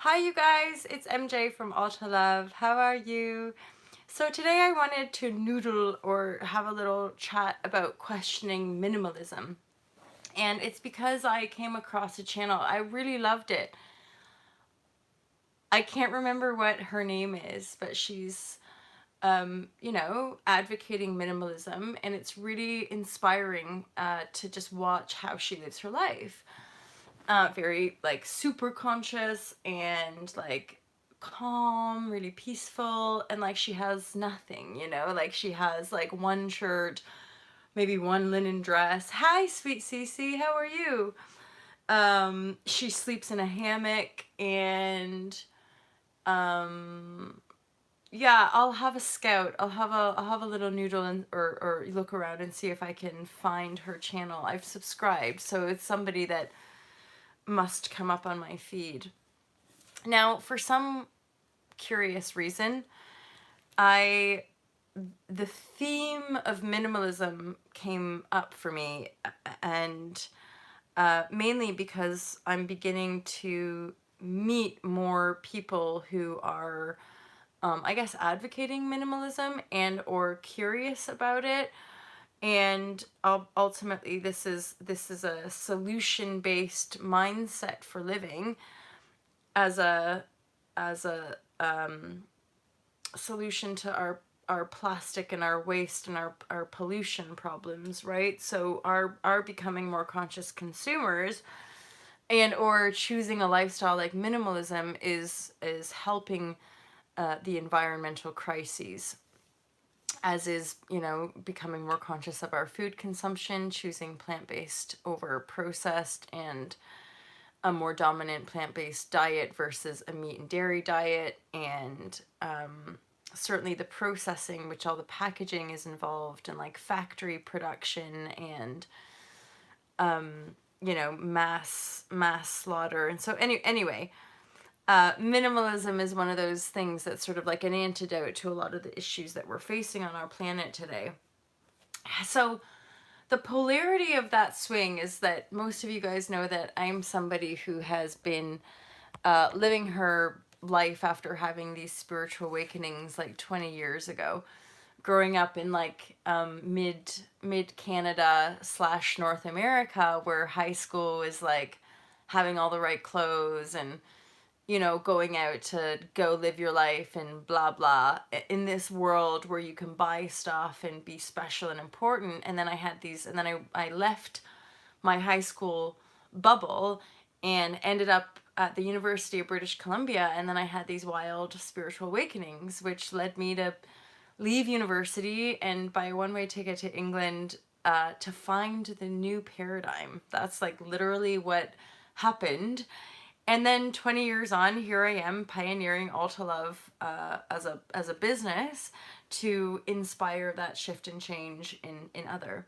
Hi you guys, it's MJ from IUNPLUG. How are you? So today I wanted to noodle or have a little chat about questioning minimalism. And it's because I came across a channel. I really loved it. I can't remember what her name is, but she's advocating minimalism, and it's really inspiring to just watch how she lives her life. Very like super conscious and like calm, really peaceful, and like she has nothing, like she has like one shirt, maybe one linen dress. Hi, sweet Cece, how are you? She sleeps in a hammock, and um, yeah, I'll have a scout. I'll have a little noodle and or look around and see if I can find her channel. I've subscribed, so it's somebody that must come up on my feed. Now, for some curious reason, I the theme of minimalism came up for me, and mainly because I'm beginning to meet more people who are, I guess, advocating minimalism and or curious about it. And ultimately, this is a solution based mindset for living as a solution to our plastic and our waste and our pollution problems, right? So our becoming more conscious consumers and or choosing a lifestyle like minimalism is helping the environmental crises, as is, becoming more conscious of our food consumption, choosing plant-based over processed, and a more dominant plant-based diet versus a meat and dairy diet, and certainly the processing, which all the packaging is involved, and like factory production, and mass slaughter. And so anyway, minimalism is one of those things that's sort of like an antidote to a lot of the issues that we're facing on our planet today. So the polarity of that swing is that most of you guys know that I'm somebody who has been living her life after having these spiritual awakenings like 20 years ago, growing up in like mid Canada / North America, where high school is like having all the right clothes and going out to go live your life and blah blah, in this world where you can buy stuff and be special and important. And then I left my high school bubble and ended up at the University of British Columbia, and then I had these wild spiritual awakenings, which led me to leave university and buy a one-way ticket to England to find the new paradigm. That's like literally what happened. And then 20 years on, here I am pioneering IUNPLUG as a business to inspire that shift and change in other.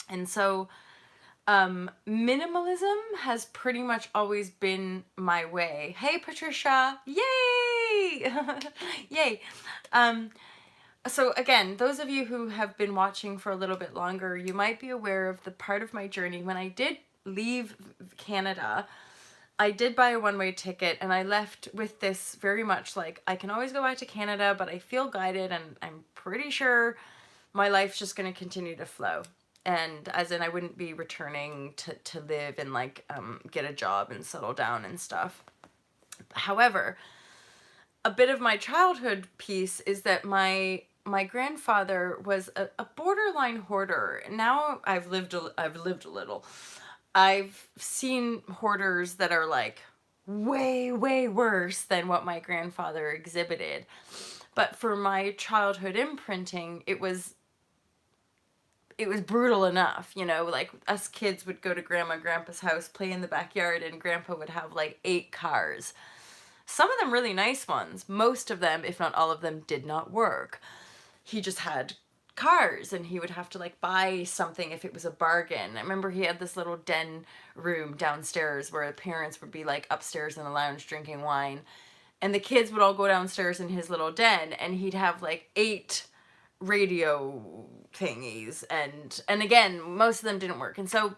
And so minimalism has pretty much always been my way. Hey, Patricia. Yay! Yay. So again, those of you who have been watching for a little bit longer, you might be aware of the part of my journey when I did leave Canada. I did buy a one-way ticket, and I left with this very much like, I can always go back to Canada, but I feel guided, and I'm pretty sure my life's just going to continue to flow. And as in, I wouldn't be returning to live and like get a job and settle down and stuff. However, a bit of my childhood piece is that my grandfather was a borderline hoarder. Now I've lived a little. I've seen hoarders that are like way, way worse than what my grandfather exhibited. But for my childhood imprinting, it was brutal enough, like us kids would go to grandpa's house, play in the backyard, and grandpa would have like 8 cars. Some of them really nice ones. Most of them, if not all of them, did not work. He just had cars, and he would have to like buy something if it was a bargain. I remember he had this little den room downstairs where parents would be like upstairs in the lounge drinking wine, and the kids would all go downstairs in his little den, and he'd have like 8 radio thingies, and again, most of them didn't work. And so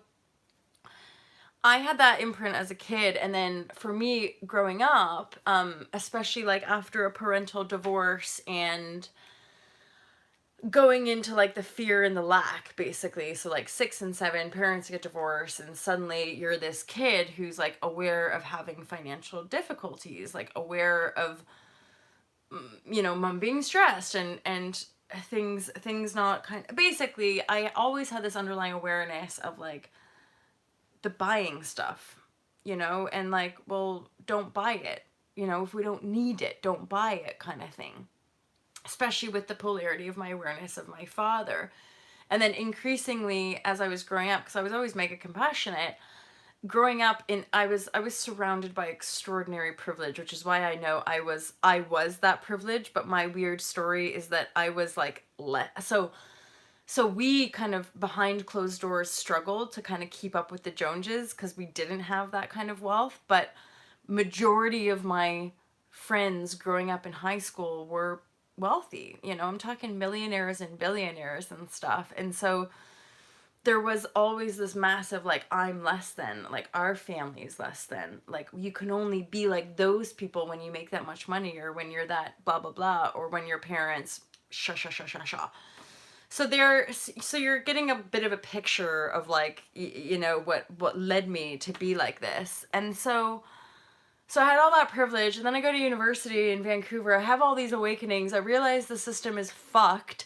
I had that imprint as a kid, and then for me growing up, especially like after a parental divorce and going into like the fear and the lack, basically. So like 6 and 7, parents get divorced, and suddenly you're this kid who's like aware of having financial difficulties, like aware of, you know, mom being stressed and things not kind of, basically I always had this underlying awareness of like the buying stuff, you know, and like, well, don't buy it, you know, if we don't need it, don't buy it, kind of thing. Especially with the polarity of my awareness of my father. And then increasingly as I was growing up, because I was always mega compassionate, growing up in I was surrounded by extraordinary privilege, which is why I know I was that privilege. But my weird story is that I was like so we kind of behind closed doors struggled to kind of keep up with the Joneses because we didn't have that kind of wealth. But majority of my friends growing up in high school were wealthy. You know, I'm talking millionaires and billionaires and stuff. And so there was always this massive, like, I'm less than, like, our family's less than, like, you can only be like those people when you make that much money, or when you're that blah, blah, blah, or when your parents sha, sha, sha, sha, sha. So you're getting a bit of a picture of like, you know, what led me to be like this. And so I had all that privilege, and then I go to university in Vancouver. I have all these awakenings. I realize the system is fucked,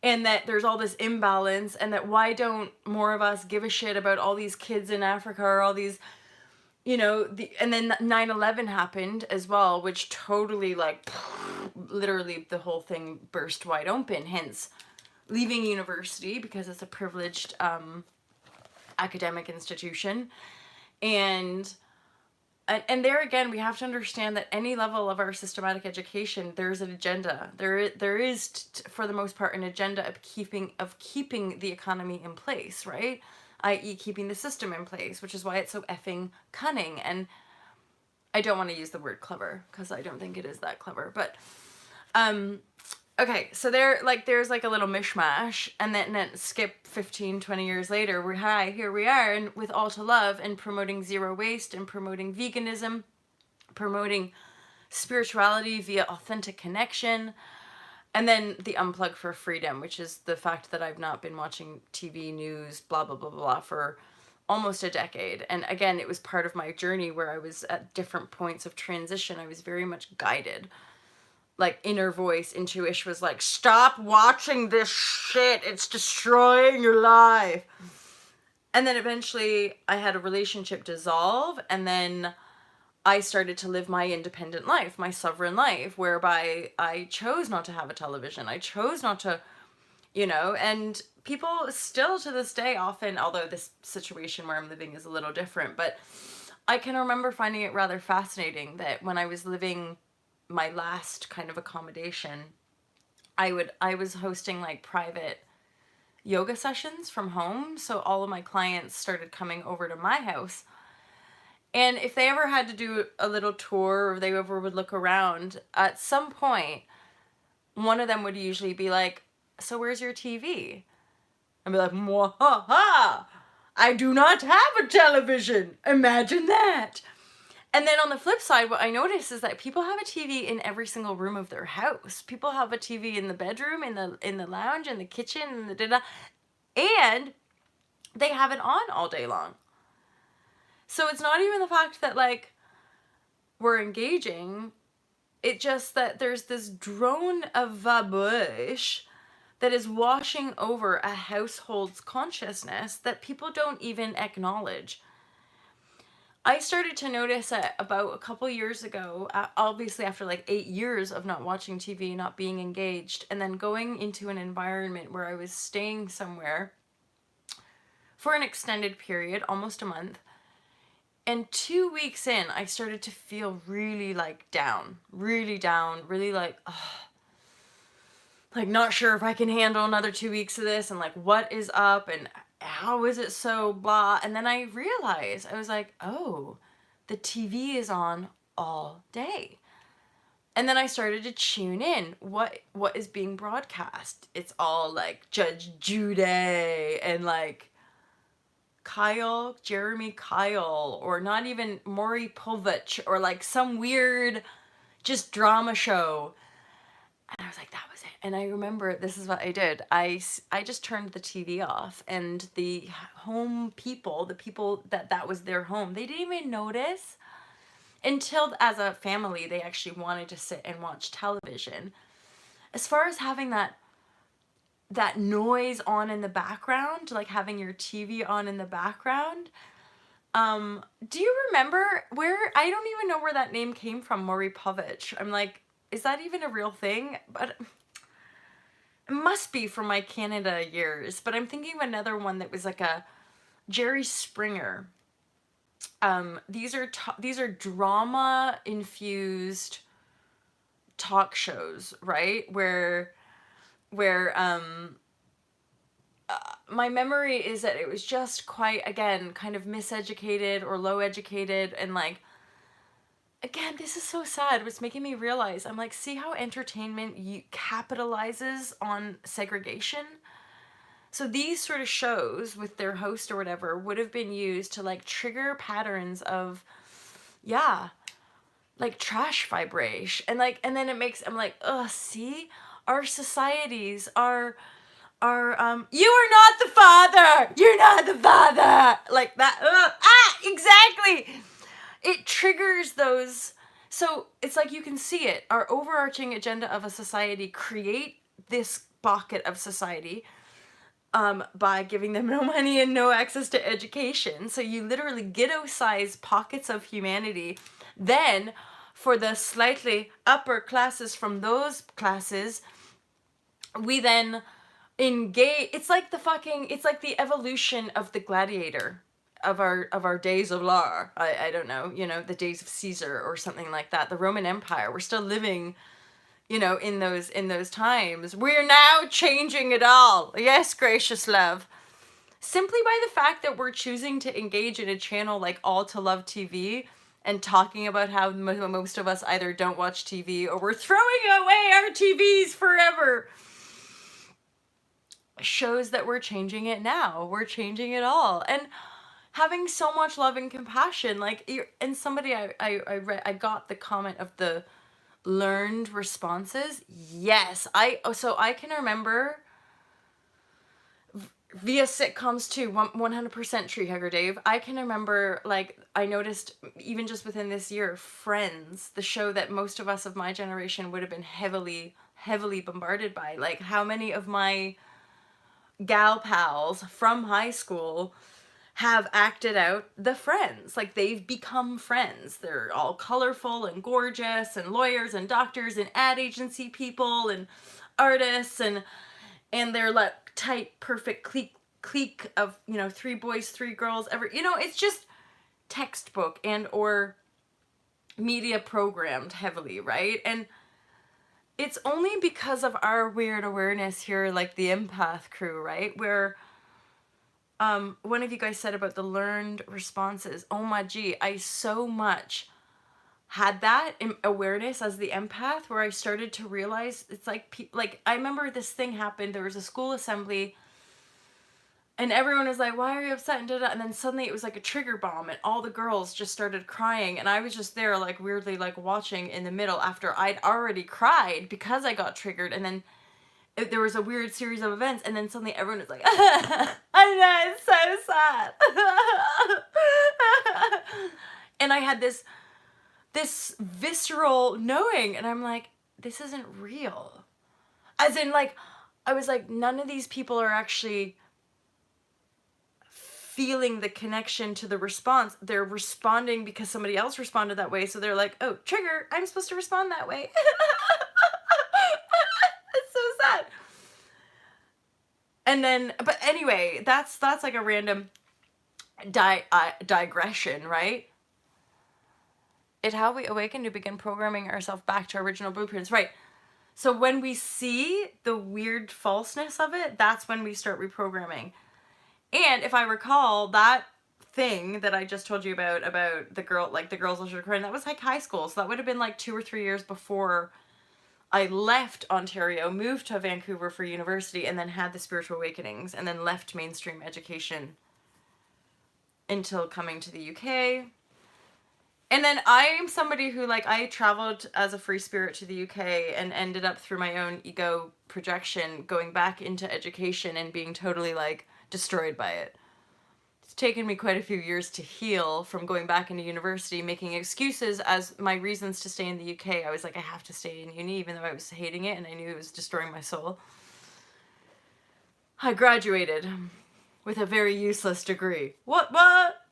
and that there's all this imbalance, and that why don't more of us give a shit about all these kids in Africa, or all these, you know, and then 9/11 happened as well, which totally like literally the whole thing burst wide open, hence leaving university because it's a privileged academic institution. And there again, we have to understand that any level of our systematic education, there's an agenda. There is for the most part, an agenda of keeping the economy in place, right? I.e. keeping the system in place, which is why it's so effing cunning. And I don't want to use the word clever, because I don't think it is that clever. But, okay, so there's like a little mishmash, and then skip 15, 20 years later, here we are, and with All to Love, and promoting zero waste, and promoting veganism, promoting spirituality via authentic connection, and then the unplug for freedom, which is the fact that I've not been watching TV news, blah, blah, blah, blah, for almost a decade. And again, it was part of my journey where I was at different points of transition. I was very much guided. Like, inner voice, intuition was like, stop watching this shit. It's destroying your life. And then eventually I had a relationship dissolve, and then I started to live my independent life, my sovereign life, whereby I chose not to have a television. I chose not to, you know, and people still to this day often, although this situation where I'm living is a little different, but I can remember finding it rather fascinating that when I was living my last kind of accommodation, I was hosting like private yoga sessions from home. So all of my clients started coming over to my house. And if they ever had to do a little tour, or they ever would look around, at some point, one of them would usually be like, so where's your TV? I'd be like, mwahaha, I do not have a television. Imagine that. And then on the flip side, what I notice is that people have a TV in every single room of their house. People have a TV in the bedroom, in the lounge, in the kitchen, in the da-da, and they have it on all day long. So it's not even the fact that like we're engaging. It's just that there's this drone of vibrashe that is washing over a household's consciousness that people don't even acknowledge. I started to notice it about a couple years ago, obviously after like 8 years of not watching TV, not being engaged, and then going into an environment where I was staying somewhere for an extended period, almost a month. And 2 weeks in, I started to feel really like down, really like, like not sure if I can handle another 2 weeks of this, and like what is up, and how is it so blah. And then I realized, I was like, oh, the TV is on all day. And then I started to tune in. What is being broadcast? It's all like Judge Judy and like Jeremy Kyle, or not even Maury Povich, or like some weird just drama show. And I was like, that was it. And I remember, this is what I did. I just turned the TV off, and the home people, the people that was their home, they didn't even notice until, as a family, they actually wanted to sit and watch television. As far as having that noise on in the background, like having your TV on in the background, do you remember where, I don't even know where that name came from, Maury Povich. I'm like, is that even a real thing? But it must be from my Canada years. But I'm thinking of another one that was like a Jerry Springer. These are drama infused talk shows, right? Where my memory is that it was just quite, again, kind of miseducated or low educated, and like, again, this is so sad. It's making me realize, I'm like, see how entertainment capitalizes on segregation? So these sort of shows with their host or whatever would have been used to like trigger patterns of, yeah, like trash vibrashe. And like, and then it makes, I'm like, ugh, see, our societies are, you are not the father, you're not the father, like that, exactly. It triggers those. So it's like, you can see it, our overarching agenda of a society, create this bucket of society, by giving them no money and no access to education. So you literally ghetto-size pockets of humanity. Then for the slightly upper classes from those classes, we then engage. It's like it's like the evolution of the gladiator of our days of lore. I don't know, the days of Caesar or something like that. The Roman Empire. We're still living, in those times. We're now changing it all. Yes, gracious love. Simply by the fact that we're choosing to engage in a channel like All to Love TV and talking about how most of us either don't watch TV or we're throwing away our TVs forever, shows that we're changing it now. We're changing it all. And having so much love and compassion, like, and somebody, I got the comment of the learned responses. Yes, I can remember via sitcoms too, 100% Tree Hugger Dave. I can remember, like, I noticed even just within this year, Friends, the show that most of us of my generation would have been heavily bombarded by. Like, how many of my gal pals from high school have acted out the Friends. Like, they've become friends. They're all colorful and gorgeous and lawyers and doctors and ad agency people and artists, and they're like tight, perfect clique of, 3 boys, 3 girls, it's just textbook and or media programmed heavily, right? And it's only because of our weird awareness here, like the empath crew, right? Where one of you guys said about the learned responses. Oh my gee, I so much had that awareness as the empath, where I started to realize it's like, I remember this thing happened. There was a school assembly and everyone was like, why are you upset? And and then suddenly it was like a trigger bomb and all the girls just started crying. And I was just there, like, weirdly, like, watching in the middle after I'd already cried because I got triggered. And then there was a weird series of events, and then suddenly everyone was like, I know, it's so sad. And I had this visceral knowing, and I'm like, this isn't real. As in, like, I was like, none of these people are actually feeling the connection to the response. They're responding because somebody else responded that way, so they're like, oh, trigger, I'm supposed to respond that way. It's so sad. And then, but anyway, that's like a random digression, right? It how we awaken to begin programming ourselves back to original blueprints, right? So when we see the weird falseness of it, that's when we start reprogramming. And if I recall, that thing that I just told you about the girl, like the girls was recording, that was like high school. So that would have been like 2 or 3 years before I left Ontario, moved to Vancouver for university, and then had the spiritual awakenings, and then left mainstream education until coming to the UK. And then I'm somebody who, like, I traveled as a free spirit to the UK and ended up through my own ego projection going back into education and being totally, like, destroyed by it. It's taken me quite a few years to heal from going back into university, making excuses as my reasons to stay in the UK. I was like, I have to stay in uni, even though I was hating it and I knew it was destroying my soul. I graduated with a very useless degree. What?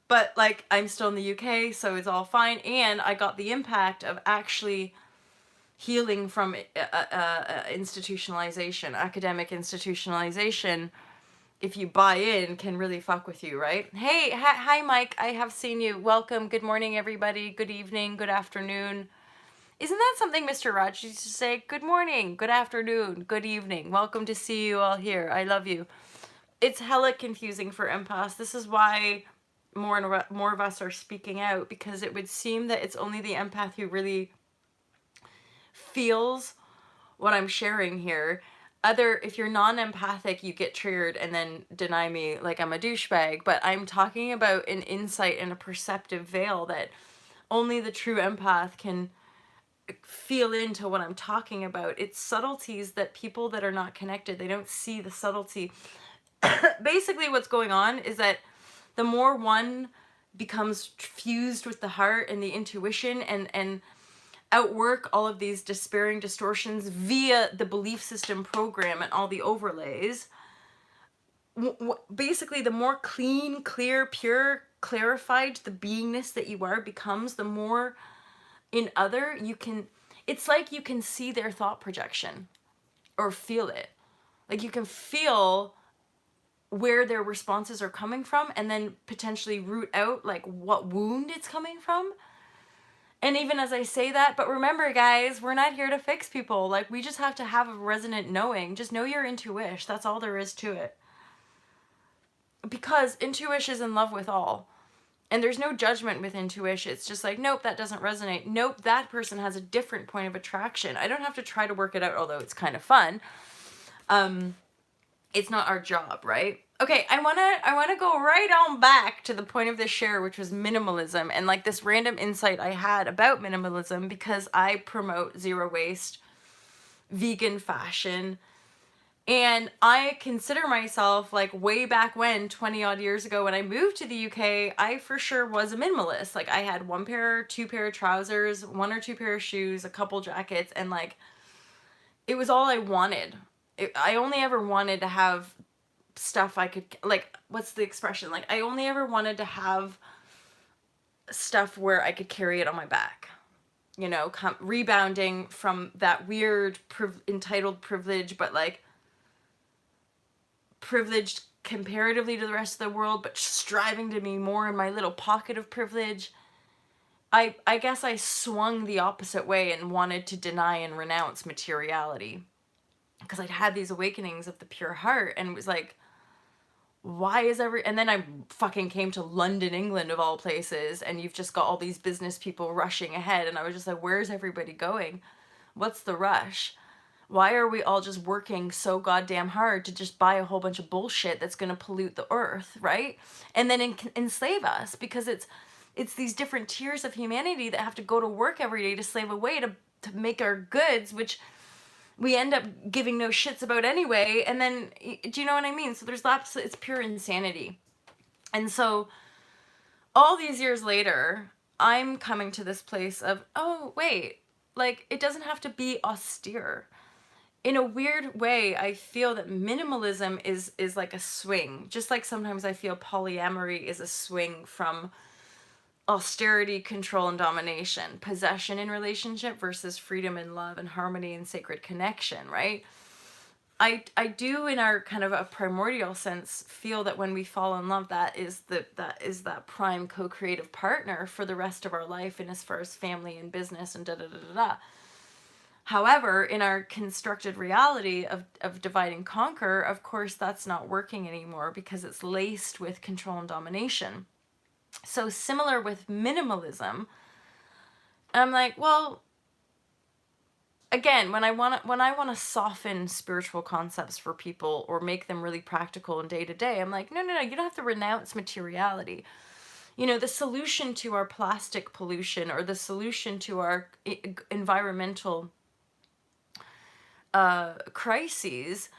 But, like, I'm still in the UK, so it's all fine. And I got the impact of actually healing from institutionalization, academic institutionalization. If you buy in, can really fuck with you, right? Hey, hi, Mike. I have seen you. Welcome. Good morning, everybody. Good evening. Good afternoon. Isn't that something Mr. Raj used to say? Good morning. Good afternoon. Good evening. Welcome to see you all here. I love you. It's hella confusing for empaths. This is why more and more of us are speaking out, because it would seem that it's only the empath who really feels what I'm sharing here. If you're non-empathic, you get triggered and then deny me like I'm a douchebag, but I'm talking about an insight and a perceptive veil that only the true empath can feel into what I'm talking about. It's subtleties that people that are not connected, they don't see the subtlety. Basically what's going on is that the more one becomes fused with the heart and the intuition and outwork all of these despairing distortions via the belief system program and all the overlays, basically the more clean, clear, pure, clarified the beingness that you are becomes, the more in other you can, it's like you can see their thought projection or feel it. Like you can feel where their responses are coming from and then potentially root out like what wound it's coming from. And even as I say that, but remember guys, we're not here to fix people. Like we just have to have a resonant knowing. Just know your intuition. That's all there is to it. Because intuition is in love with all. And there's no judgment with intuition. It's just like, nope, that doesn't resonate. Nope, that person has a different point of attraction. I don't have to try to work it out, although it's kind of fun. It's not our job, right? Okay, I wanna go right on back to the point of this share, which was minimalism, and like this random insight I had about minimalism because I promote zero waste, vegan fashion, and I consider myself, like way back when, 20 odd years ago when I moved to the UK, I for sure was a minimalist. Like I had two pair of trousers, one or two pair of shoes, a couple jackets, and like it was all I wanted. I only ever wanted to have stuff I could, like, what's the expression? Like, I only ever wanted to have stuff where I could carry it on my back. You know, rebounding from that weird entitled privilege, but like privileged comparatively to the rest of the world, but striving to be more in my little pocket of privilege. I guess I swung the opposite way and wanted to deny and renounce materiality. Because I'd had these awakenings of the pure heart and was like, why is and then I fucking came to London, England of all places, and you've just got all these business people rushing ahead, and I was just like, where's everybody going? What's the rush? Why are we all just working so goddamn hard to just buy a whole bunch of bullshit that's going to pollute the earth, right? And then enslave us, because it's these different tiers of humanity that have to go to work every day to slave away to make our goods, which we end up giving no shits about anyway. And then, do you know what I mean? So there's lots, it's pure insanity. And so all these years later, I'm coming to this place of, oh, wait, like it doesn't have to be austere. In a weird way, I feel that minimalism is like a swing. Just like sometimes I feel polyamory is a swing from austerity, control, and domination, possession in relationship versus freedom and love and harmony and sacred connection, right? I do, in our kind of a primordial sense, feel that when we fall in love, that is that prime co-creative partner for the rest of our life, and as far as family and business and da-da-da-da-da. However, in our constructed reality of divide and conquer, of course, that's not working anymore because it's laced with control and domination. So similar with minimalism, I'm like, well, again, when I want to soften spiritual concepts for people or make them really practical and day to day, I'm like, no, you don't have to renounce materiality. You know, the solution to our plastic pollution, or the solution to our environmental crises,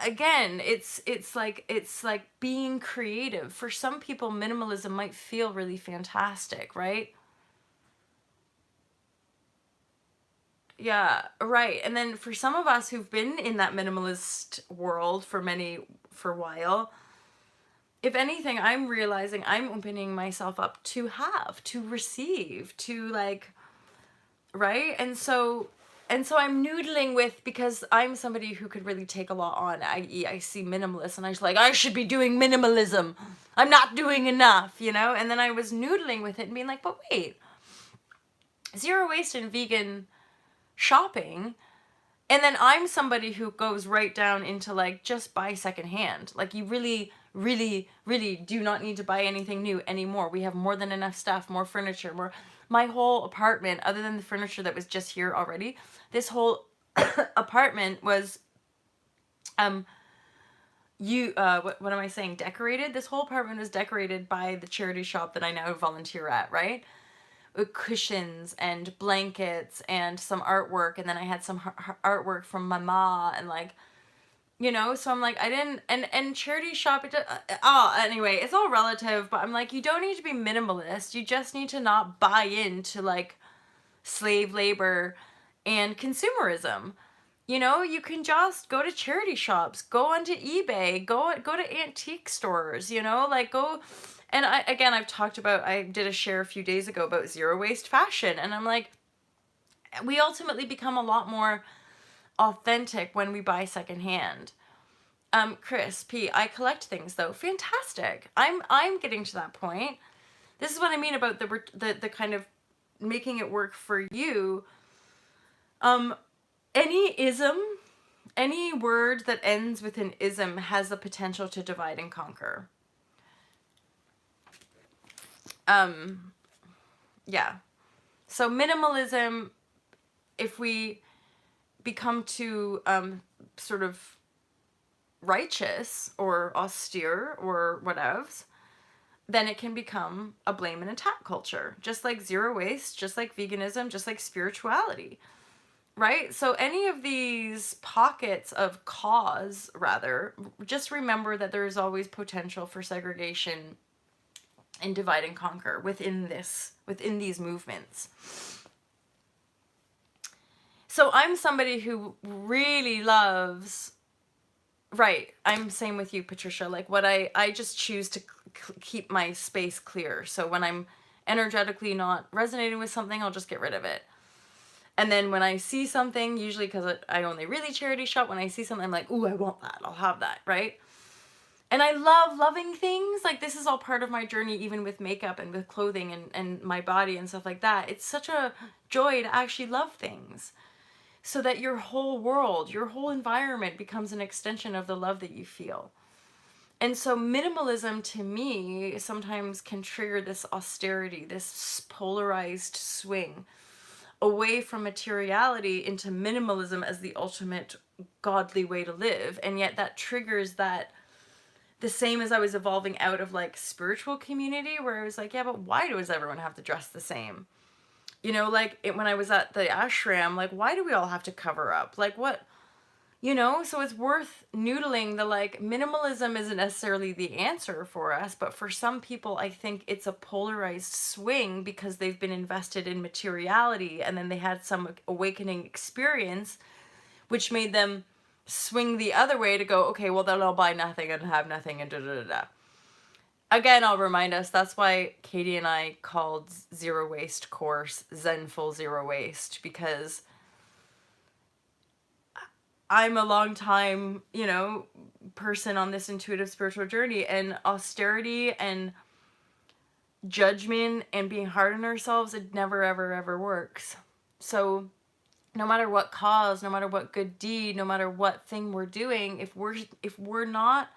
again, it's like being creative. For some people, minimalism might feel really fantastic, right? Yeah, right. And then for some of us who've been in that minimalist world for a while, if anything, I'm realizing I'm opening myself up to receive, to like, right? And so I'm noodling with, because I'm somebody who could really take a lot on, i.e. I see minimalists and I was like, I should be doing minimalism. I'm not doing enough, you know? And then I was noodling with it and being like, but wait, zero waste and vegan shopping. And then I'm somebody who goes right down into like, just buy secondhand. Like, you really, really, really do not need to buy anything new anymore. We have more than enough stuff, more furniture, more. My whole apartment, other than the furniture that was just here already, this whole apartment was, what am I saying? Decorated? This whole apartment was decorated by the charity shop that I now volunteer at, right? With cushions and blankets and some artwork, and then I had some artwork from my ma, and like, you know, so I'm like, I didn't, and charity shop, anyway, it's all relative, but I'm like, you don't need to be minimalist, you just need to not buy into like slave labor and consumerism. You know, you can just go to charity shops, go onto eBay, go to antique stores, you know, like go. And I've talked about, I did a share a few days ago about zero waste fashion, and I'm like, we ultimately become a lot more authentic when we buy secondhand. Chris P, I collect things though. Fantastic. I'm getting to that point. This is what I mean about the kind of making it work for you. Any ism, any word that ends with an ism has the potential to divide and conquer. Yeah. So minimalism, if we become too sort of righteous or austere or whatevs, then it can become a blame and attack culture, just like zero waste, just like veganism, just like spirituality, right? So any of these pockets of cause, rather, just remember that there is always potential for segregation and divide and conquer within these movements. So I'm somebody who really loves, right, I'm same with you, Patricia, like what I just choose to keep my space clear. So when I'm energetically not resonating with something, I'll just get rid of it. And then when I see something, usually because I only really charity shop, when I see something, I'm like, ooh, I want that, I'll have that, right? And I love loving things. Like, this is all part of my journey, even with makeup and with clothing and my body and stuff like that. It's such a joy to actually love things, so that your whole world, your whole environment becomes an extension of the love that you feel. And so minimalism, to me, sometimes can trigger this austerity, this polarized swing away from materiality into minimalism as the ultimate godly way to live. And yet that triggers that, the same as I was evolving out of like spiritual community, where I was like, yeah, but why does everyone have to dress the same? You know, like when I was at the ashram, like, why do we all have to cover up? Like, what, you know? So it's worth noodling the, like, minimalism isn't necessarily the answer for us, but for some people, I think it's a polarized swing because they've been invested in materiality, and then they had some awakening experience, which made them swing the other way to go, okay, well, then I'll buy nothing and have nothing and da-da-da-da. Again, I'll remind us, that's why Katie and I called Zero Waste course Zenful Zero Waste, because I'm a long time, you know, person on this intuitive spiritual journey, and austerity and judgment and being hard on ourselves, it never, ever, ever works. So no matter what cause, no matter what good deed, no matter what thing we're doing, if we're not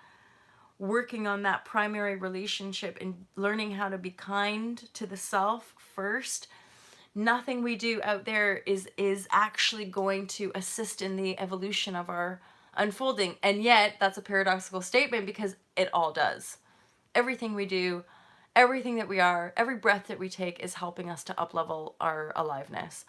working on that primary relationship and learning how to be kind to the self first, nothing we do out there is actually going to assist in the evolution of our unfolding. And yet that's a paradoxical statement because it all does. Everything we do, everything that we are, every breath that we take is helping us to up-level our aliveness.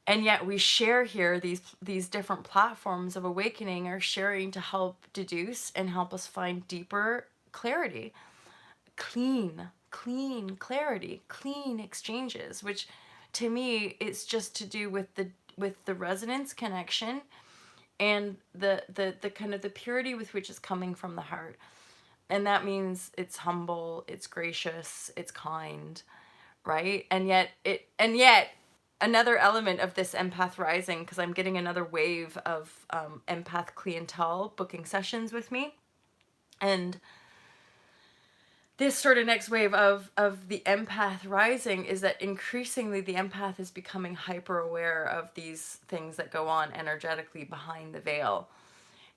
And yet we share here these different platforms of awakening are sharing to help deduce and help us find deeper clarity, clean clarity, clean exchanges, which to me it's just to do with the resonance connection and the kind of the purity with which is coming from the heart. And that means it's humble, it's gracious, it's kind, right? And yet another element of this empath rising, because I'm getting another wave of empath clientele booking sessions with me, and this sort of next wave of the empath rising is that increasingly the empath is becoming hyper aware of these things that go on energetically behind the veil.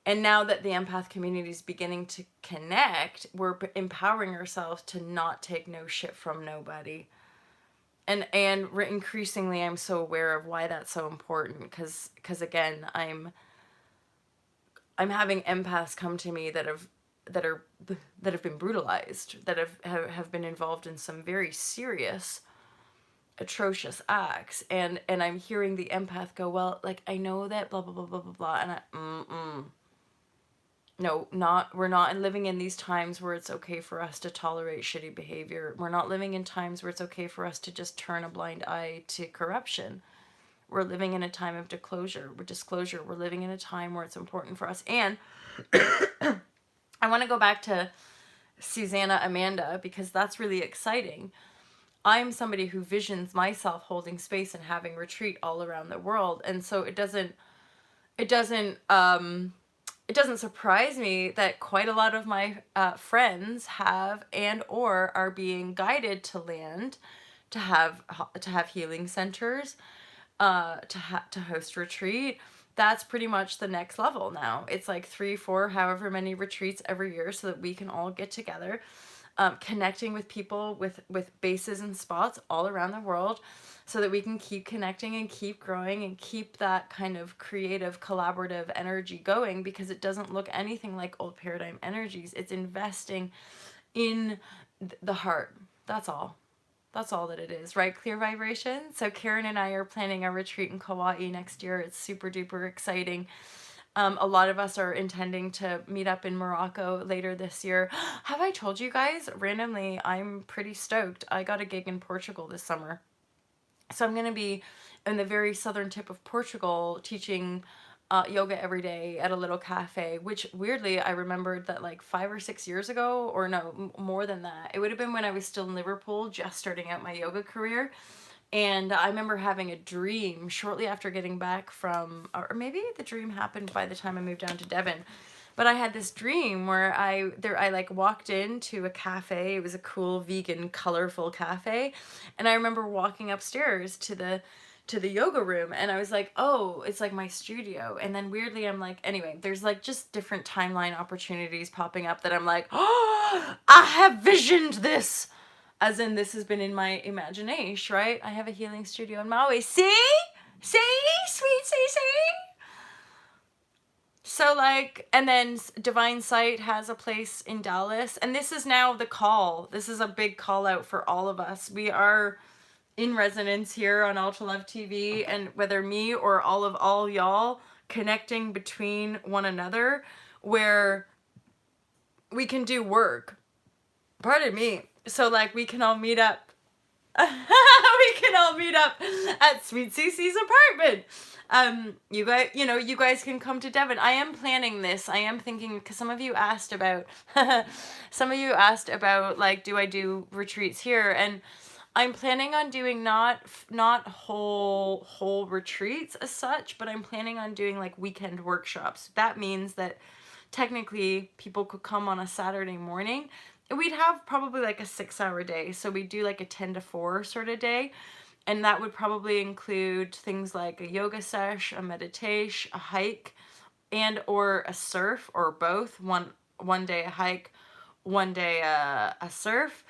And now that the empath community is beginning to connect, we're empowering ourselves to not take no shit from nobody. And increasingly I'm so aware of why that's so important, because again, I'm having empaths come to me that have been brutalized, that have been involved in some very serious, atrocious acts, and I'm hearing the empath go, well, like, I know that blah blah blah blah blah blah, and no, we're not living in these times where it's okay for us to tolerate shitty behavior. We're not living in times where it's okay for us to just turn a blind eye to corruption. We're living in a time of disclosure. We're living in a time where it's important for us. And I want to go back to Susanna Amanda, because that's really exciting. I'm somebody who visions myself holding space and having retreat all around the world. And so it doesn't surprise me that quite a lot of my friends have and or are being guided to land, to have healing centers, to host retreat. That's pretty much the next level now. It's like 3, 4, however many retreats every year, so that we can all get together, connecting with people with bases and spots all around the world, so that we can keep connecting and keep growing and keep that kind of creative, collaborative energy going, because it doesn't look anything like old paradigm energies. It's investing in the heart. That's all. That's all that it is, right? Clear vibration. So Karen and I are planning a retreat in Kauai next year. It's super duper exciting. A lot of us are intending to meet up in Morocco later this year. Have I told you guys? Randomly, I'm pretty stoked. I got a gig in Portugal this summer. So I'm going to be in the very southern tip of Portugal teaching yoga every day at a little cafe, which weirdly I remembered that like 5 or 6 years ago, or no, more than that. It would have been when I was still in Liverpool, just starting out my yoga career. And I remember having a dream shortly after getting back from, or maybe the dream happened by the time I moved down to Devon. But I had this dream where I like walked into a cafe. It was a cool, vegan, colorful cafe. And I remember walking upstairs to the yoga room, and I was like, oh, it's like my studio. And then weirdly I'm like, anyway, there's like just different timeline opportunities popping up that I'm like, oh, I have visioned this. As in, this has been in my imagination, right? I have a healing studio in Maui. See? See? Sweet, see? So like, and then Divine Sight has a place in Dallas. And this is now the call. This is a big call out for all of us. We are in resonance here on Ultra Love TV, and whether me or all y'all connecting between one another, where we can do work. Pardon me. So like we can all meet up. We can all meet up at Sweet Cece's apartment. You guys can come to Devon. I am planning this. I am thinking, because some of you asked about like, do I do retreats here? And I'm planning on doing not whole retreats as such, but I'm planning on doing like weekend workshops. That means that technically people could come on a Saturday morning. We'd have probably like a 6-hour day. So we do like a 10 to 4 sort of day. And that would probably include things like a yoga sesh, a meditation, a hike, and or a surf, or both. One day a hike, one day a surf.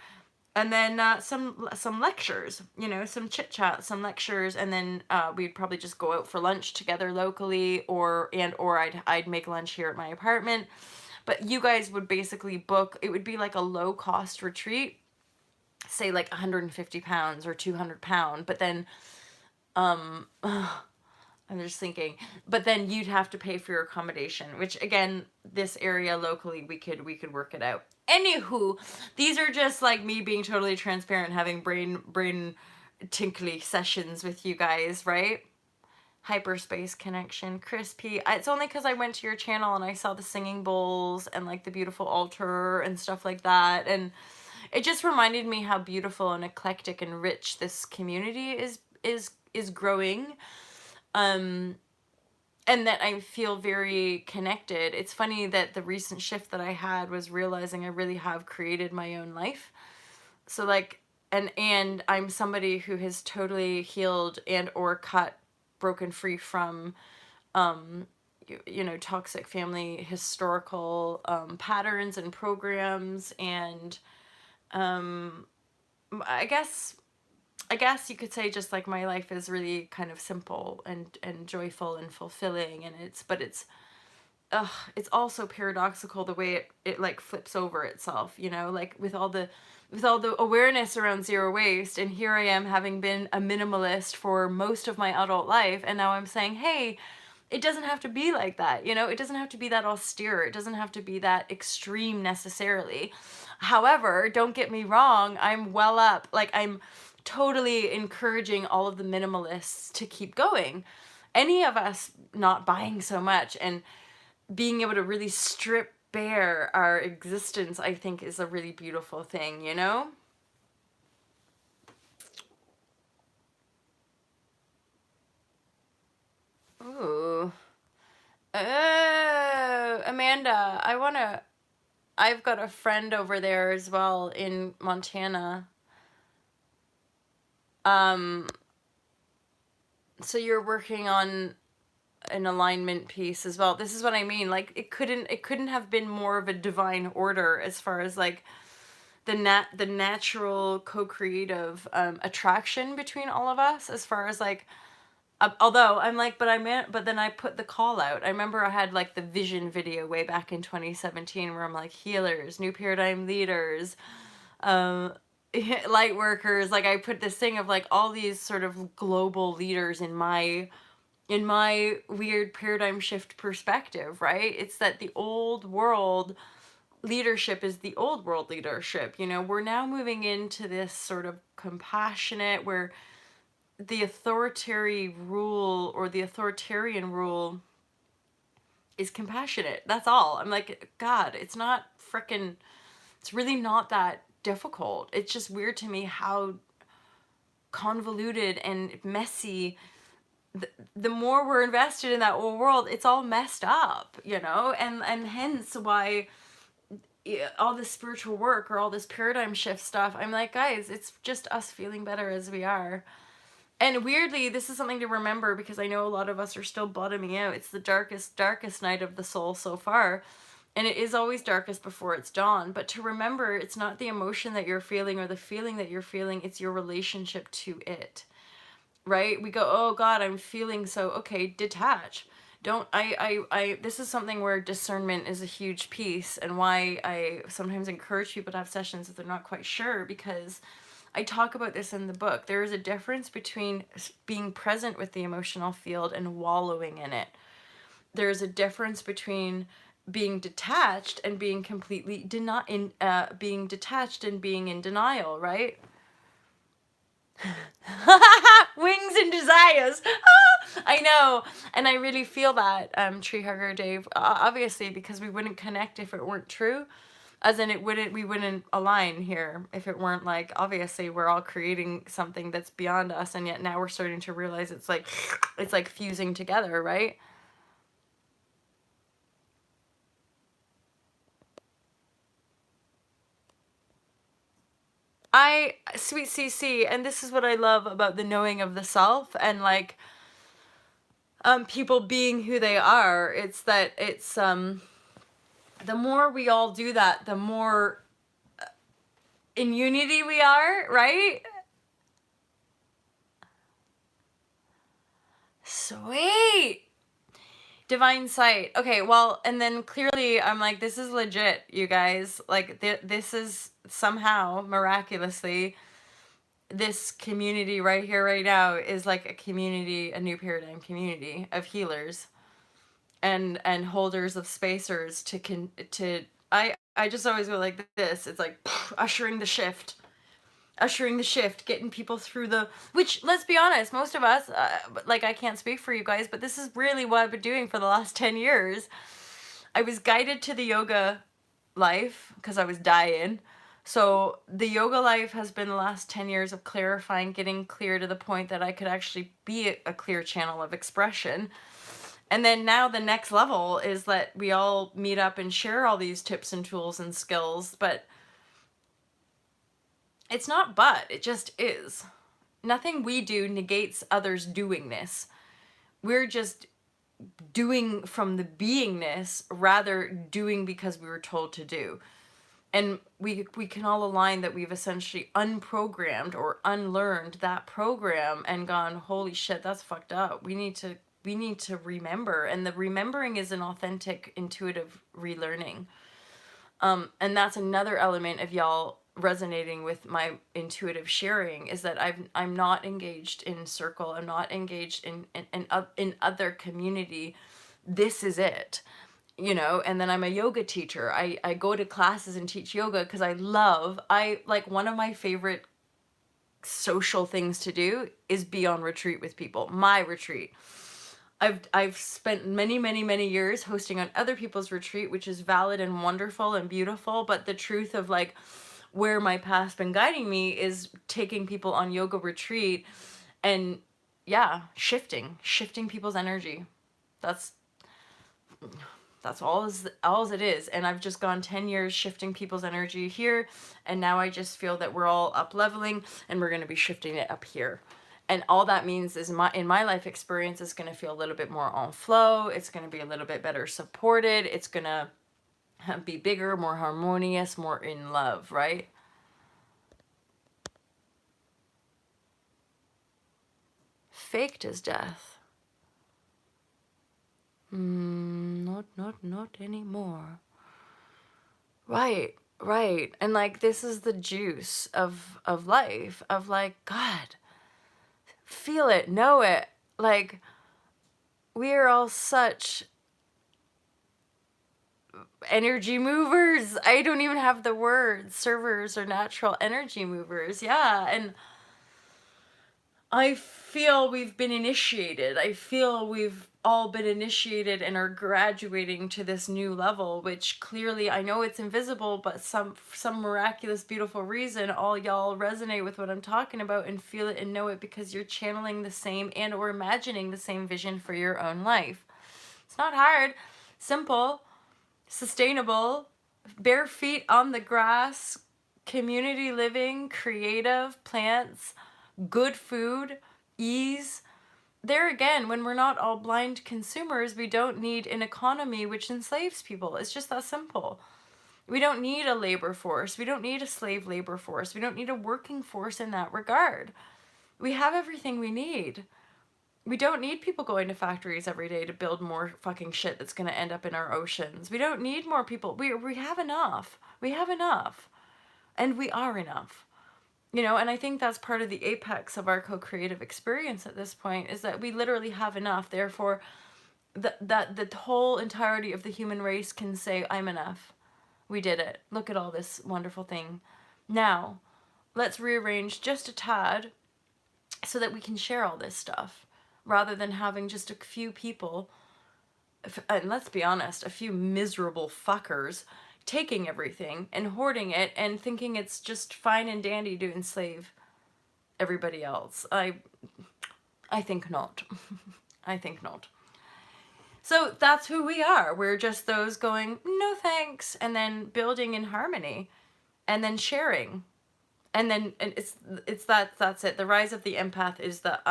And then some lectures, you know, some chit chat, some lectures, and then we'd probably just go out for lunch together locally, or I'd make lunch here at my apartment. But you guys would basically book. It would be like a low cost retreat, say like £150 or £200, but then I'm just thinking, but then you'd have to pay for your accommodation, which again, this area locally, we could work it out. Anywho, these are just like me being totally transparent, having brain tinkly sessions with you guys, right? Hyperspace connection, crispy. It's only because I went to your channel and I saw the singing bowls and like the beautiful altar and stuff like that, and it just reminded me how beautiful and eclectic and rich this community is growing. And that I feel very connected. It's funny that the recent shift that I had was realizing I really have created my own life. So like, and I'm somebody who has totally healed and or broken free from, you know, toxic family historical patterns and programs. And I guess you could say just like my life is really kind of simple and joyful and fulfilling, and it's also paradoxical the way it like flips over itself, you know, like with all the awareness around zero waste, and here I am having been a minimalist for most of my adult life, and now I'm saying, hey, it doesn't have to be like that, you know, it doesn't have to be that austere, it doesn't have to be that extreme necessarily. However, don't get me wrong, I'm well up, like I'm totally encouraging all of the minimalists to keep going. Any of us not buying so much and being able to really strip bare our existence, I think is a really beautiful thing, you know? Ooh. Oh, Amanda, I've got a friend over there as well in Montana. So you're working on an alignment piece as well. This is what I mean. Like it couldn't have been more of a divine order as far as like the natural co-creative attraction between all of us, as far as like although I'm like, but then I put the call out. I remember I had like the vision video way back in 2017 where I'm like, healers, new paradigm leaders, light workers. Like I put this thing of like all these sort of global leaders in my weird paradigm shift perspective, right? It's that the old world leadership is the old world leadership. You know, we're now moving into this sort of compassionate, where the authoritarian rule or the authoritarian rule is compassionate. That's all. I'm like, God, it's not frickin', it's really not that difficult. It's just weird to me how convoluted and messy the more we're invested in that old world, it's all messed up, you know, and hence why all this spiritual work or all this paradigm shift stuff, I'm like, guys, it's just us feeling better as we are. And weirdly, this is something to remember, because I know a lot of us are still bottoming out. It's the darkest night of the soul so far, and it is always darkest before it's dawn. But to remember, it's not the emotion that you're feeling or the feeling that you're feeling, it's your relationship to it. Right? We go, oh God, I'm feeling so, okay, detach. Don't, this is something where discernment is a huge piece, and why I sometimes encourage people to have sessions if they're not quite sure, because I talk about this in the book. There is a difference between being present with the emotional field and wallowing in it. There is a difference between being detached and being completely being detached and being in denial, right? Wings and desires. I know, and I really feel that, tree hugger Dave. Obviously, because we wouldn't connect if it weren't true, as in we wouldn't align here if it weren't like, obviously we're all creating something that's beyond us, and yet now we're starting to realize it's like fusing together, right? Sweet CC, and this is what I love about the knowing of the self, and like people being who they are. It's that the more we all do that, the more in unity we are, right? Sweet. Divine sight. Okay, well, and then clearly I'm like, this is legit, you guys. Like, this is somehow, miraculously, this community right here, right now, is like a community, a new paradigm community of healers and holders of spacers to I just always go like this. It's like ushering the shift, getting people through the, which, let's be honest, most of us, like, I can't speak for you guys, but this is really what I've been doing for the last 10 years. I was guided to the yoga life because I was dying. So the yoga life has been the last 10 years of clarifying, getting clear to the point that I could actually be a clear channel of expression. And then now the next level is that we all meet up and share all these tips and tools and skills, but it's not but, it just is. Nothing we do negates others doing this. We're just doing from the beingness, rather doing because we were told to do. And we can all align that we've essentially unprogrammed or unlearned that program and gone, holy shit, that's fucked up. We need to remember. And the remembering is an authentic, intuitive relearning. And that's another element of y'all resonating with my intuitive sharing, is that I'm not engaged in circle. I'm not engaged in other community. This is it, you know. And then I'm a yoga teacher. I go to classes and teach yoga because I like, one of my favorite social things to do is be on retreat with people. My retreat. I've spent many years hosting on other people's retreat, which is valid and wonderful and beautiful, but the truth of, like, where my path's been guiding me is taking people on yoga retreat and, yeah, shifting people's energy. That's all it is. And I've just gone 10 years shifting people's energy here, and now I just feel that we're all up leveling and we're going to be shifting it up here. And all that means is in my life experience, it's going to feel a little bit more on flow. It's going to be a little bit better supported. It's going to be bigger, more harmonious, more in love, right? Faked as death. Not anymore. Right. And, like, this is the juice of life, of, like, God, feel it, know it. Like, we are all such energy movers. I don't even have the word. Servers are natural energy movers. Yeah. And I feel we've been initiated. I feel we've all been initiated and are graduating to this new level, which clearly, I know it's invisible, but some miraculous, beautiful reason, all y'all resonate with what I'm talking about and feel it and know it, because you're channeling the same and or imagining the same vision for your own life. It's not hard, simple, sustainable, bare feet on the grass, community living, creative, plants, good food, ease. There again, when we're not all blind consumers, we don't need an economy which enslaves people. It's just that simple. We don't need a labor force. We don't need a slave labor force. We don't need a working force in that regard. We have everything we need. We don't need people going to factories every day to build more fucking shit that's going to end up in our oceans. We don't need more people. We have enough. We have enough. And we are enough. You know, and I think that's part of the apex of our co-creative experience at this point, is that we literally have enough. Therefore, that the whole entirety of the human race can say, I'm enough. We did it. Look at all this wonderful thing. Now, let's rearrange just a tad so that we can share all this stuff, rather than having just a few people, and let's be honest, a few miserable fuckers taking everything and hoarding it and thinking it's just fine and dandy to enslave everybody else. I think not. I think not. So that's who we are. We're just those going, no thanks, and then building in harmony, and then sharing. And then that's it. The rise of the empath is that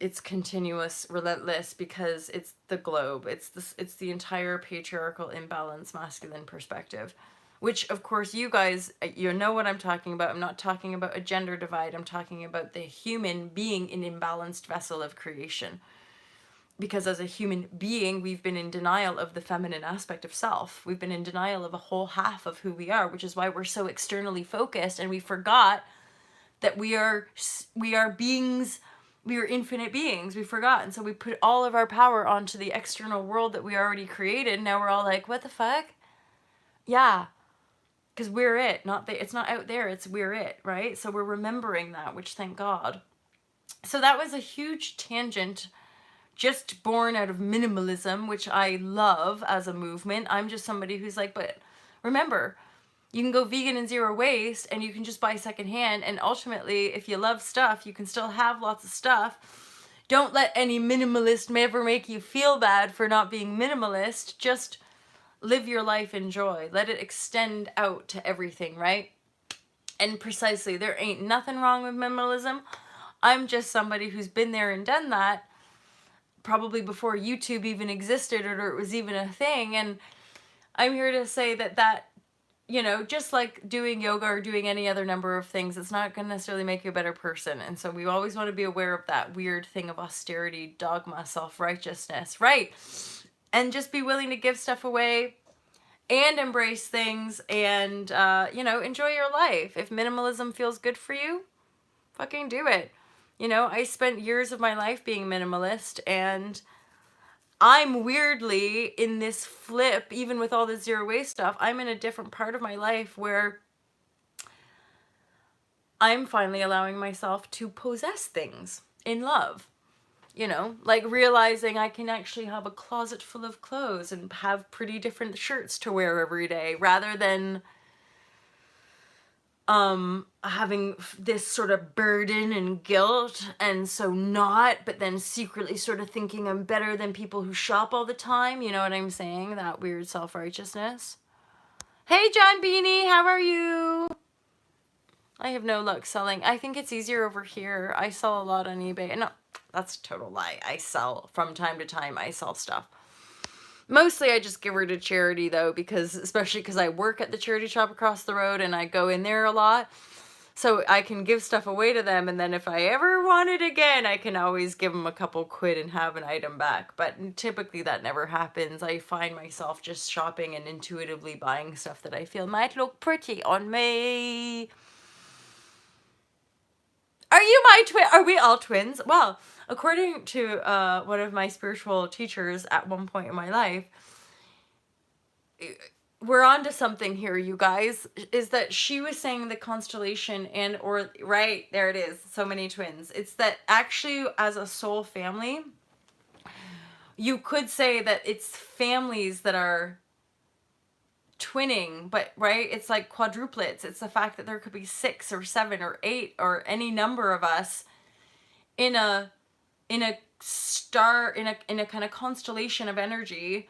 it's continuous, relentless, because it's the globe. It's the entire patriarchal imbalance masculine perspective. which of course you guys, you know what I'm talking about. I'm not talking about a gender divide. I'm talking about the human being an imbalanced vessel of creation. Because as a human being, we've been in denial of the feminine aspect of self. We've been in denial of a whole half of who we are, which is why we're so externally focused, and we forgot that we are beings, we are infinite beings. We forgot, and so we put all of our power onto the external world that we already created. Now we're all like, what the fuck? Yeah, because we're it, not it's not out there, it's we're it, right? So we're remembering that, which thank God. So that was a huge tangent, just born out of minimalism, which I love as a movement. I'm just somebody who's like, but remember, you can go vegan and zero waste, and you can just buy secondhand, and ultimately, if you love stuff, you can still have lots of stuff. Don't let any minimalist ever make you feel bad for not being minimalist. Just live your life in joy. Let it extend out to everything, right? And precisely, there ain't nothing wrong with minimalism. I'm just somebody who's been there and done that, probably before YouTube even existed or it was even a thing. And I'm here to say that, you know, just like doing yoga or doing any other number of things, it's not going to necessarily make you a better person. And so we always want to be aware of that weird thing of austerity, dogma, self-righteousness, right? And just be willing to give stuff away and embrace things and, you know, enjoy your life. If minimalism feels good for you, fucking do it. You know, I spent years of my life being minimalist, and I'm weirdly in this flip, even with all the zero waste stuff, I'm in a different part of my life where I'm finally allowing myself to possess things in love. You know, like realizing I can actually have a closet full of clothes and have pretty different shirts to wear every day, rather than having this sort of burden and guilt, and so not, but then secretly sort of thinking I'm better than people who shop all the time. You know what I'm saying? That weird self-righteousness. Hey, John Beanie, how are you? I have no luck selling. I think it's easier over here. I sell a lot on eBay. No, that's a total lie. I sell from time to time. I sell stuff. Mostly I just give her to charity though, because especially because I work at the charity shop across the road and I go in there a lot. So I can give stuff away to them, and then if I ever want it again, I can always give them a couple quid and have an item back. But typically that never happens. I find myself just shopping and intuitively buying stuff that I feel might look pretty on me. Are you my twin? Are we all twins? Well, according to one of my spiritual teachers at one point in my life, we're on to something here, you guys, is that she was saying the constellation and, or, right, there it is, so many twins. It's that actually as a soul family, you could say that it's families that are twinning, but right, it's like quadruplets. It's the fact that there could be 6 or 7 or 8 or any number of us in a star, in a kind of constellation of energy,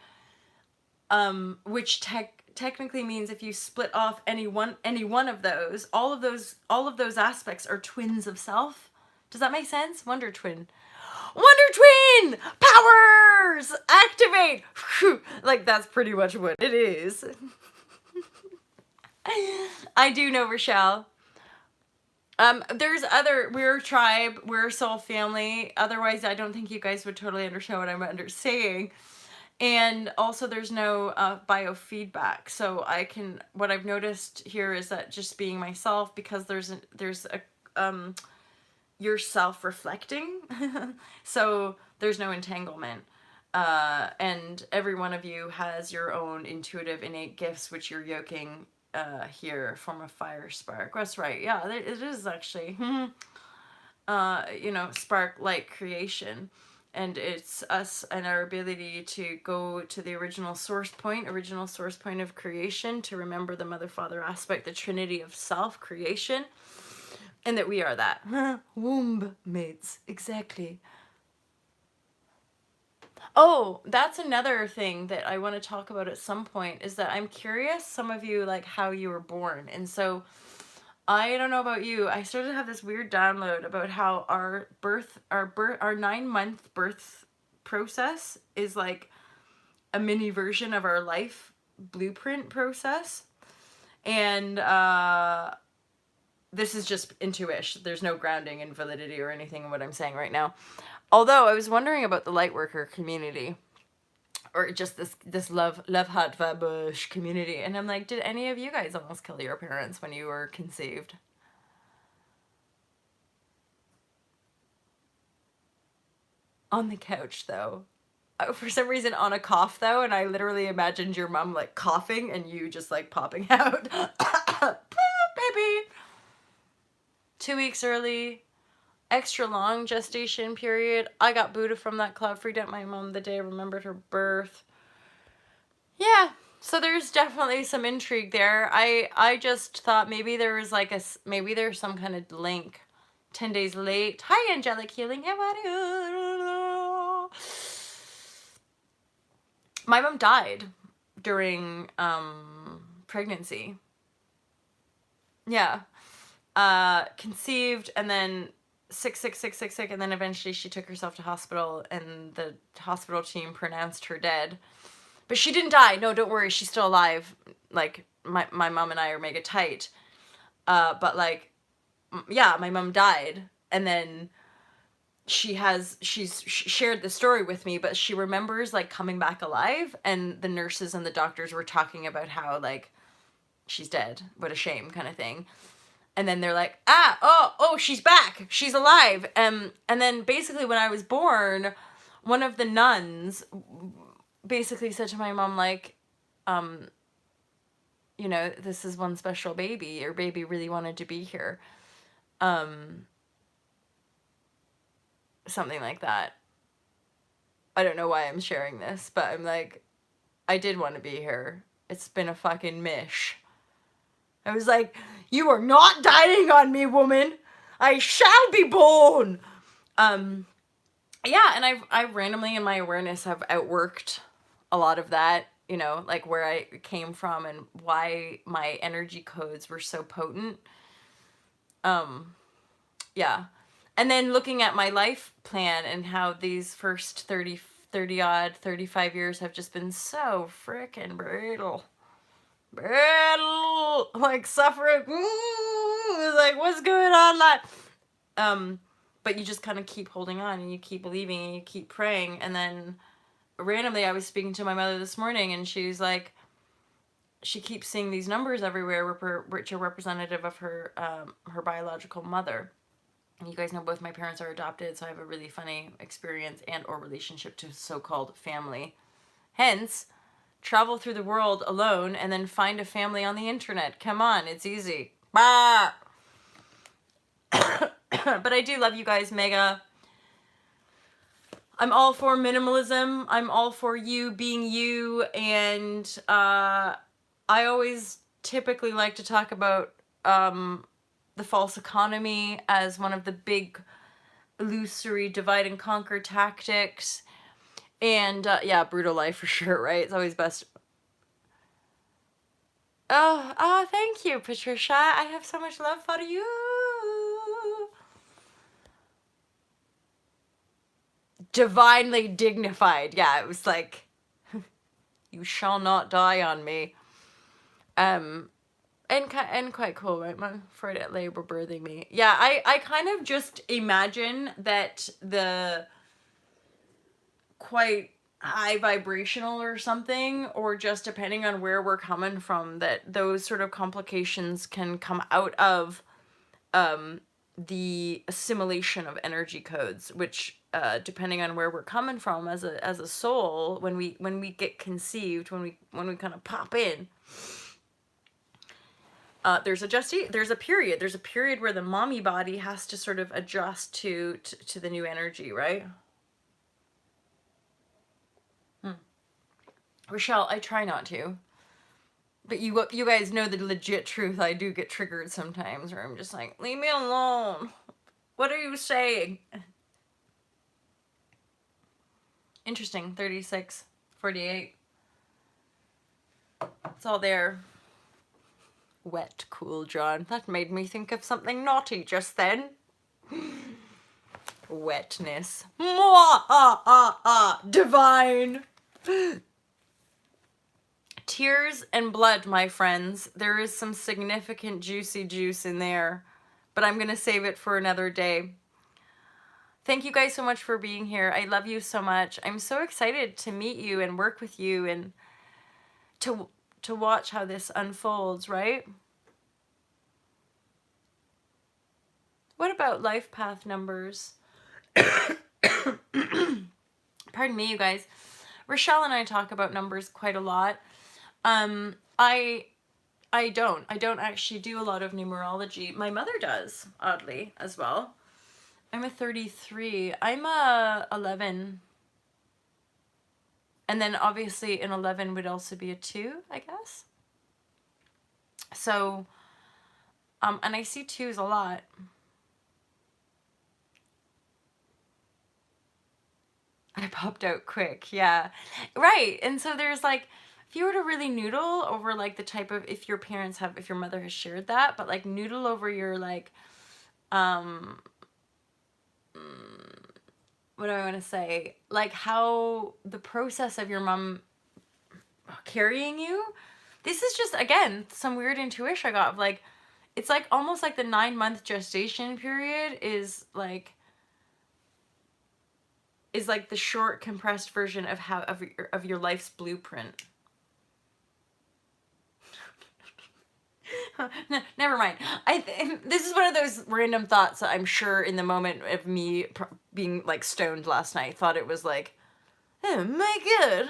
which technically means if you split off any one of those, all of those aspects are twins of self. Does that make sense? Wonder Twin. Wonder Twin! Powers! Activate! Like, that's pretty much what it is. I do know, Rochelle. There's other, we're a tribe, we're a soul family. Otherwise, I don't think you guys would totally understand what I'm saying. And also there's no biofeedback. So what I've noticed here is that just being myself, because there's a you're self-reflecting. So there's no entanglement. And every one of you has your own intuitive innate gifts, which you're yoking here, form of fire spark. That's right. Yeah, it is actually, you know, spark light creation. And it's us and our ability to go to the original source point of creation, to remember the mother father aspect, the trinity of self creation, and that we are that. Womb mates, exactly. Oh, that's another thing that I want to talk about at some point, is that I'm curious, some of you, like how you were born. And so I don't know about you, I started to have this weird download about how our 9-month birth process is like a mini version of our life blueprint process. And this is just intuition. There's no grounding in validity or anything in what I'm saying right now. Although I was wondering about the lightworker community, or just this love heart vibrashe community, and I'm like, did any of you guys almost kill your parents when you were conceived? On the couch, though. For some reason, on a cough, though, and I literally imagined your mom, like, coughing and you just, like, popping out. Baby! 2 weeks early. Extra long gestation period. I got booted from that club. Freaked out my mom the day I remembered her birth. Yeah. So there's definitely some intrigue there. I just thought maybe there was, like, maybe there's some kind of link. 10 days late. Hi, Angelic Healing. How are you? My mom died during pregnancy. Yeah. Conceived and then sick, and then eventually she took herself to hospital and the hospital team pronounced her dead. But she didn't die. No, don't worry. She's still alive. Like, my mom and I are mega tight. But, like, yeah, my mom died. And then she's shared the story with me, but she remembers, like, coming back alive, and the nurses and the doctors were talking about how, like, she's dead, what a shame, kind of thing. And then they're like, oh, she's back, she's alive. And then basically when I was born, one of the nuns basically said to my mom, like, you know, this is one special baby, your baby really wanted to be here. Something like that. I don't know why I'm sharing this, but I'm like, I did want to be here. It's been a fucking mish. I was like, you are not dying on me, woman. I shall be born. Yeah, and I randomly in my awareness have outworked a lot of that, you know, like where I came from and why my energy codes were so potent. Yeah. And then looking at my life plan and how these first 30 odd, 35 years have just been so freaking brutal. Like, suffering. Like, what's going on? But you just kind of keep holding on and you keep believing and you keep praying. And then randomly I was speaking to my mother this morning and she's like, she keeps seeing these numbers everywhere which are representative of her biological mother. And you guys know both my parents are adopted, so I have a really funny experience and or relationship to so-called family. Hence, travel through the world alone and then find a family on the internet. Come on, it's easy. Bah! But I do love you guys mega. I'm all for minimalism. I'm all for you being you. And I always typically like to talk about the false economy as one of the big illusory divide and conquer tactics. And yeah, brutal life for sure, right? It's always best. Oh, thank you, Patricia. I have so much love for you. Divinely dignified. Yeah, it was like, you shall not die on me. And quite cool, right? My Friday at labor birthing me. Yeah, I kind of just imagine that the quite high vibrational or something, or just depending on where we're coming from, that those sort of complications can come out of the assimilation of energy codes, which depending on where we're coming from as a soul, when we get conceived, when we kind of pop in, there's a period where the mommy body has to sort of adjust to the new energy, right? Rochelle, I try not to. But you guys know the legit truth. I do get triggered sometimes where I'm just like, leave me alone. What are you saying? Interesting. 36, 48. It's all there. Wet, cool, John. That made me think of something naughty just then. Wetness. Divine. Tears and blood, my friends. There is some significant juicy juice in there, but I'm going to save it for another day. Thank you guys so much for being here. I love you so much. I'm so excited to meet you and work with you and to watch how this unfolds, right? What about life path numbers? Pardon me, you guys. Rochelle and I talk about numbers quite a lot. I don't actually do a lot of numerology. My mother does, oddly, as well. I'm a 33. I'm a 11. And then obviously an 11 would also be a 2, I guess. So, and I see 2s a lot. I popped out quick, yeah. Right, and so there's like, if you were to really noodle over like the type of, if your mother has shared that, but like noodle over your like, what do I want to say? Like how the process of your mom carrying you, this is just, again, some weird intuition I got of like, it's like almost like the 9-month gestation period is like the short compressed version of how of your life's blueprint. Never mind. This is one of those random thoughts that I'm sure in the moment of me being like stoned last night thought it was like, oh my god,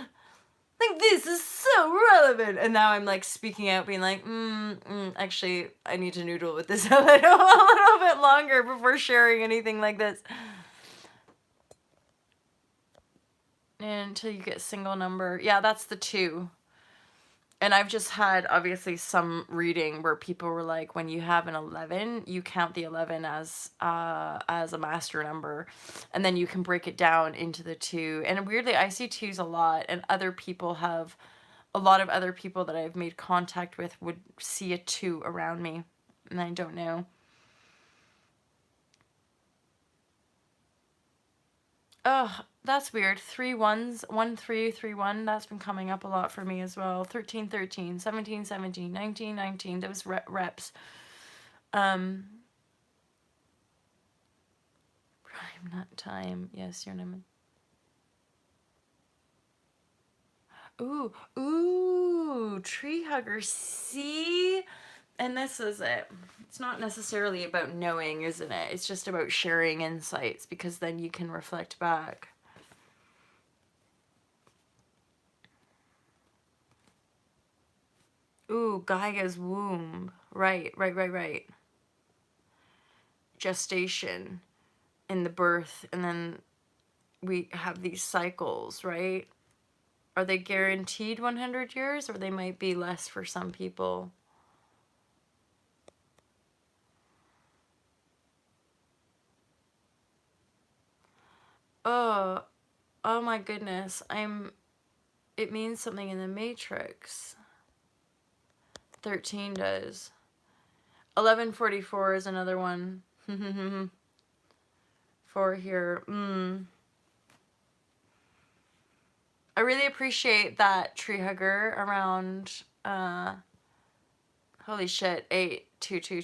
like this is so relevant, and now I'm like speaking out being like, actually I need to noodle with this a little bit longer before sharing anything like this. And until you get single number. Yeah, that's the 2. And I've just had obviously some reading where people were like, when you have an 11, you count the 11 as a master number, and then you can break it down into the 2. And weirdly, I see 2s a lot, and a lot of other people that I've made contact with would see a 2 around me, and I don't know. Oh, that's weird. 3 1s, 1 3 3 1. That's been coming up a lot for me as well. 13 13, 17 17, 19 19. Those reps. Prime nut time. Yes, your name. Ooh, tree hugger. See? And this is it. It's not necessarily about knowing, isn't it? It's just about sharing insights, because then you can reflect back. Ooh, Gaia's womb. Right. Gestation in the birth, and then we have these cycles, right? Are they guaranteed 100 years, or they might be less for some people? Oh my goodness. It means something in the Matrix. 13 does. 1144 is another one. 4 here. I really appreciate that, tree hugger, around holy shit, 8222